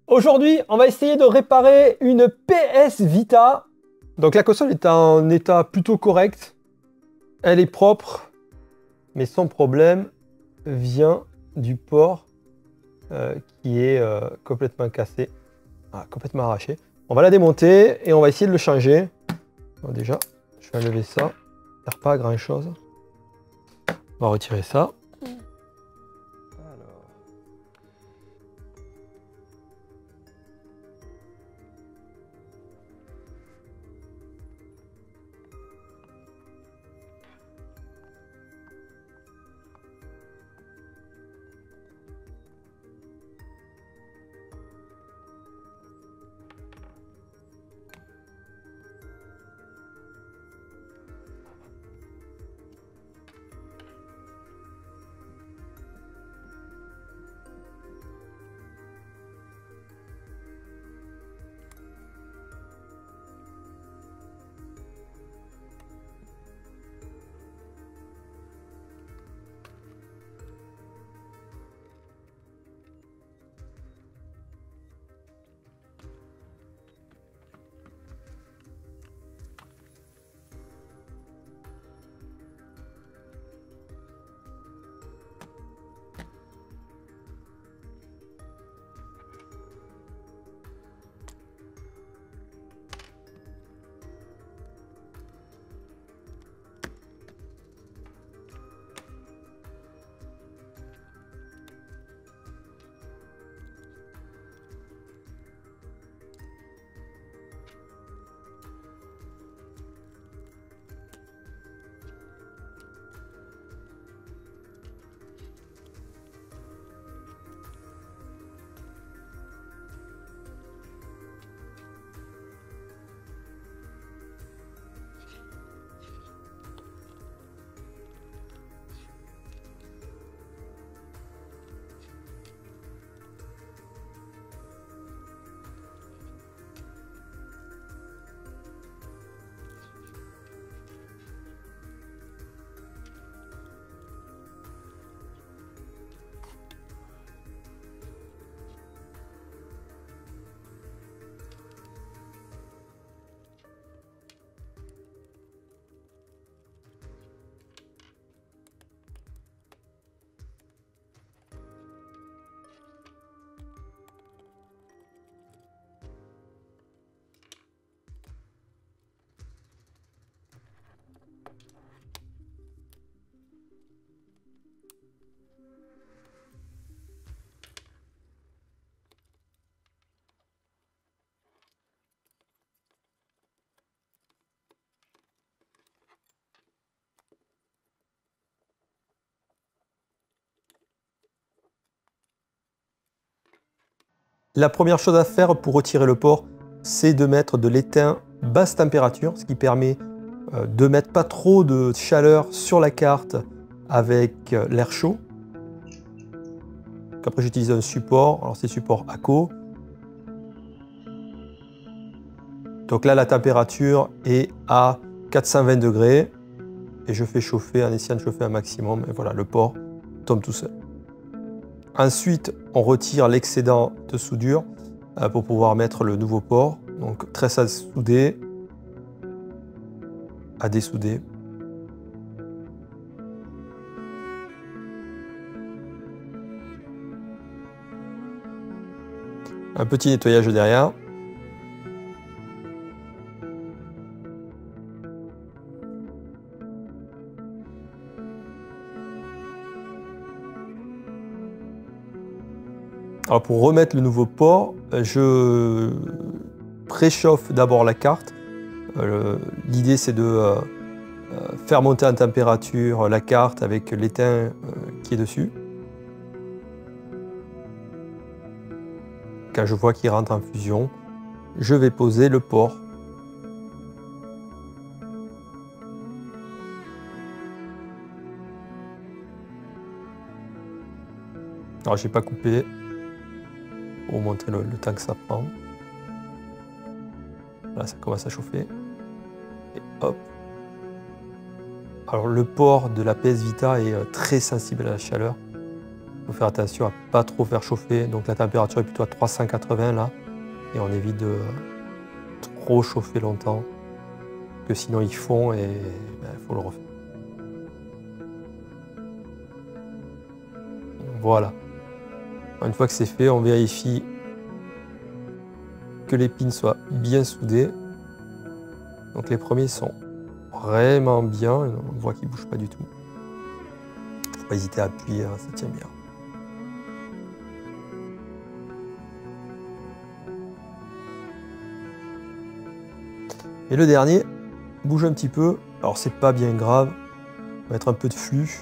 Aujourd'hui, on va essayer de réparer une PS Vita. Donc la console est en état plutôt correct. Elle est propre. Mais son problème vient du port qui est complètement cassé. Complètement arraché. On va la démonter et on va essayer de le changer. Bon, déjà, je vais enlever ça. Ça ne sert pas à grand chose. On va retirer ça. La première chose à faire pour retirer le port, c'est de mettre de l'étain basse température, ce qui permet de mettre pas trop de chaleur sur la carte avec l'air chaud. Après j'utilise un support, alors c'est support ACO. Donc là la température est à 420 degrés et je fais chauffer en essayant de chauffer un maximum et voilà, le port tombe tout seul. Ensuite, on retire l'excédent de soudure pour pouvoir mettre le nouveau port. Donc, tresse à souder, à dessouder. Un petit nettoyage derrière. Alors pour remettre le nouveau port, je préchauffe d'abord la carte. L'idée c'est de faire monter en température la carte avec l'étain qui est dessus. Quand je vois qu'il rentre en fusion, je vais poser le port. Alors j'ai pas coupé pour vous montrer le temps que ça prend. Là ça commence à chauffer. Et hop. Alors le port de la PS Vita est très sensible à la chaleur. faut faire attention à pas trop faire chauffer. Donc la température est plutôt à 380 là. Et on évite de trop chauffer longtemps. Que sinon ils fond et faut le refaire. Voilà. Une fois que c'est fait, on vérifie que les pins soient bien soudés. Donc les premiers sont vraiment bien. On voit qu'ils ne bougent pas du tout. Faut pas hésiter à appuyer, hein, ça tient bien. Et le dernier bouge un petit peu. Alors c'est pas bien grave. On va mettre un peu de flux.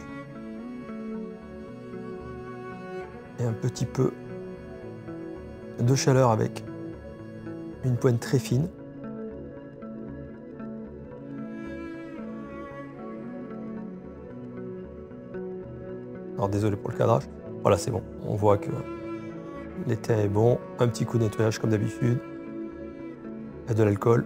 Et un petit peu de chaleur avec une pointe très fine. Alors désolé pour le cadrage. Voilà, c'est bon. On voit que l'étain est bon. Un petit coup de nettoyage comme d'habitude. Et de l'alcool.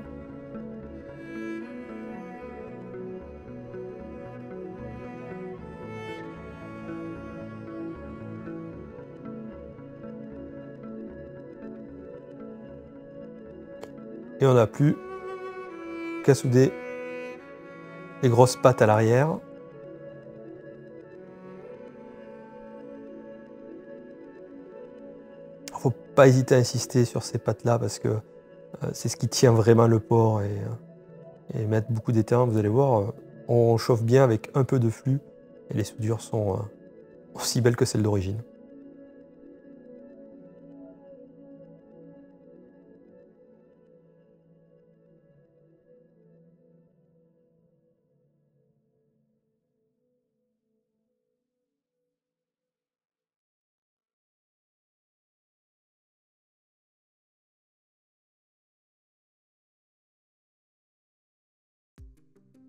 Et on n'a plus qu'à souder les grosses pattes à l'arrière. Il ne faut pas hésiter à insister sur ces pattes-là parce que c'est ce qui tient vraiment le port et mettre beaucoup d'étain, vous allez voir, on chauffe bien avec un peu de flux et les soudures sont aussi belles que celles d'origine.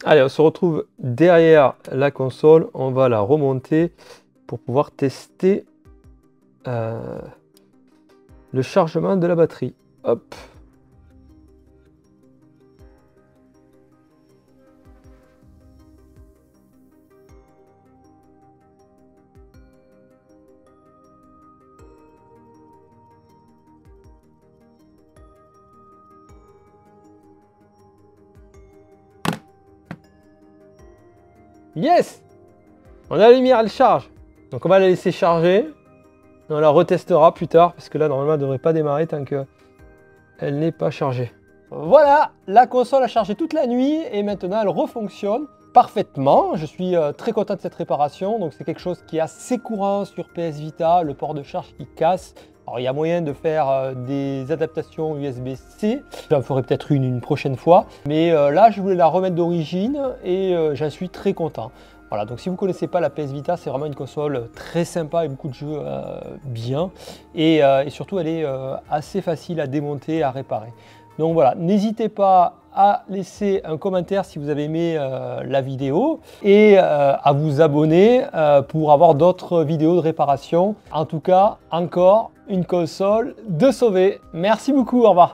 Allez, on se retrouve derrière la console. On va la remonter pour pouvoir tester le chargement de la batterie. Hop. Yes! On a la lumière, elle charge. Donc on va la laisser charger. On la retestera plus tard parce que là normalement elle ne devrait pas démarrer tant qu'elle n'est pas chargée. Voilà, la console a chargé toute la nuit et maintenant elle refonctionne parfaitement. Je suis très content de cette réparation. Donc c'est quelque chose qui est assez courant sur PS Vita, le port de charge qui casse. Alors il y a moyen de faire des adaptations USB-C. J'en ferai peut-être une prochaine fois. Mais là je voulais la remettre d'origine et j'en suis très content. Voilà, donc si vous ne connaissez pas la PS Vita, c'est vraiment une console très sympa et beaucoup de jeux bien. Et surtout, elle est assez facile à démonter et à réparer. Donc voilà, n'hésitez pas à laisser un commentaire si vous avez aimé la vidéo et à vous abonner pour avoir d'autres vidéos de réparation. En tout cas, encore une console de sauver. Merci beaucoup, au revoir.